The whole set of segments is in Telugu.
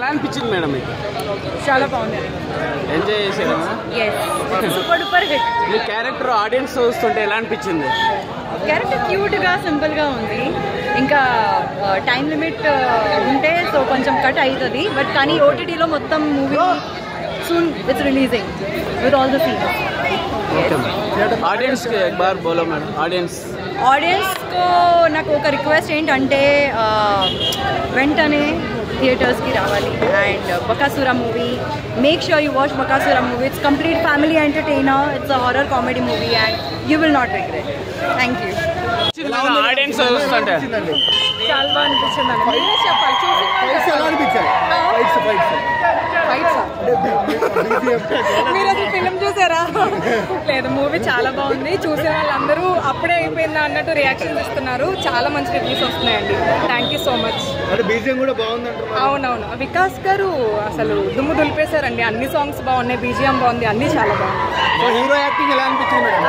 ఎలా అనిపించింది మేడం మీకు? చాలా బాగుంది. ఎంజాయ్ చేశారా? Super duper hit. మీ క్యారెక్టర్ ఆడియన్స్ చూస్తుంటే ఎలా అనిపించింది? క్యారెక్టర్ క్యూట్గా సింపుల్గా ఉంది. ఇంకా టైం లిమిట్ ఉంటే సో కొంచెం కట్ అవుతుంది. బట్ కానీ ఓటీటీలో మొత్తం movie soon it's releasing with all the scenes. Audience కి एक बार बोलो मैडम. ఆడియన్స్ కో నాకు ఒక రిక్వెస్ట్ ఏంటంటే వెంటనే థియేటర్స్కి రావాలి and Bakasura movie make sure you watch Bakasura movie. It's complete family entertainer. It's a horror comedy movie and you will not regret. Thank you. Audience చూస్తుంటే చాలా బాగా అనిపించింది అండి. మీరే చెప్పాలి. మీరు అసలు ఫిల్మ్ చూసారా? లేదు, మూవీ చాలా బాగుంది. చూసే వాళ్ళందరూ అప్పుడే అయిపోయిందా అన్నట్టు రియాక్షన్స్ ఇస్తున్నారు. చాలా మంచి రివ్యూస్ వస్తున్నాయండి. Thank you so much. అవునవును, వికాస్ గారు అసలు దుమ్ము దులిపేశారండి. అన్ని సాంగ్స్ బాగున్నాయి, బీజిఎం బాగుంది, అన్ని చాలా బాగుంది. హీరో యాక్టింగ్ ఎలా అనిపించింది మేడం?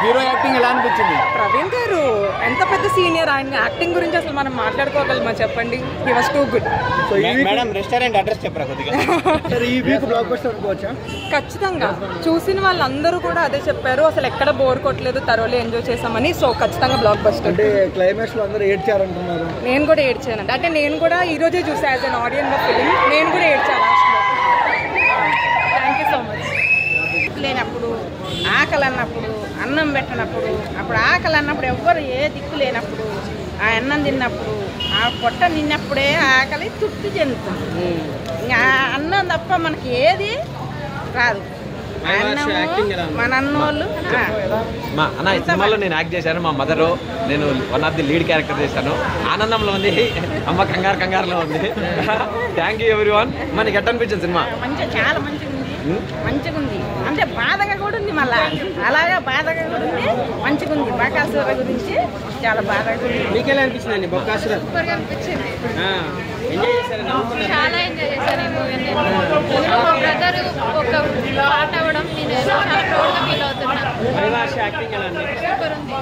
హీరో యాక్టింగ్ ఎలా అనిపించింది? ప్రవీణ్ గారు ఎంత పెద్ద సీనియర్, ఆయన యాక్టింగ్ గురించి అసలు మనం మాట్లాడుకోగలమా చెప్పండి? He was too good. Madam restaurant address చెప్పరా కొద్దిగా? ఖచ్చితంగా చూసిన వాళ్ళందరూ కూడా అదే చెప్పారు. అసలు ఎక్కడ బోర్ కొట్టలేదు, తరోలీ ఎంజాయ్ చేసామని. సో ఖచ్చితంగా బ్లాక్ బస్టర్. క్లైమాక్స్ లో అందరూ ఏడ్చారంటున్నారు. నేను కూడా ఏడ్చానండి. అంటే నేను కూడా ఈ రోజే చూసా as an audience of film. నేను కూడా ఏడ్చాను లాస్ట్లో. Thank you so much. లేనప్పుడు, ఆకలి అన్నప్పుడు, అన్నం పెట్టినప్పుడు, అప్పుడు ఆకలి అన్నప్పుడు ఎవ్వరు ఏ దిక్కు లేనప్పుడు, ఆ అన్నం తిన్నప్పుడు, ఆ పొట్ట నిన్నప్పుడే ఆకలి తృప్తి చెందుతుంది. ఇంకా అన్నం తప్ప మనకి ఏది రాదు. మన అన్నోళ్ళు అన్న ఈ సినిమాలో నేను యాక్ట్ చేశాను. మా మదరు, నేను one of the lead character చేశాను. ఆనందంలో ఉంది, అమ్మ కంగారులో ఉంది. Thank you everyone. మనకి ఎట్ట అనిపించింది సినిమా? మంచిగా, చాలా మంచిగా ఉంది. మంచిగా ఉంది అంటే బాధగా కూడా ఉంది. మళ్ళా అలాగా బాధగా కూడా ఉంది, మంచిగా ఉంది. బకాసుర గురించి చాలా బాధగా ఉంది. మీకు ఎలా అనిపించిందండి బకాసుర? సూపర్గా అనిపించింది. ఎంజాయ్ చేశారు? చాలా ఎంజాయ్ చేశాను ఈ మూవీ. మా బ్రదర్ ఒక పాట అవ్వడం నేను చాలా ప్రౌడ్గా ఫీల్ అవుతున్నాను. యాక్టింగ్ ఎలా ఉంది? సూపర్ ఉంది.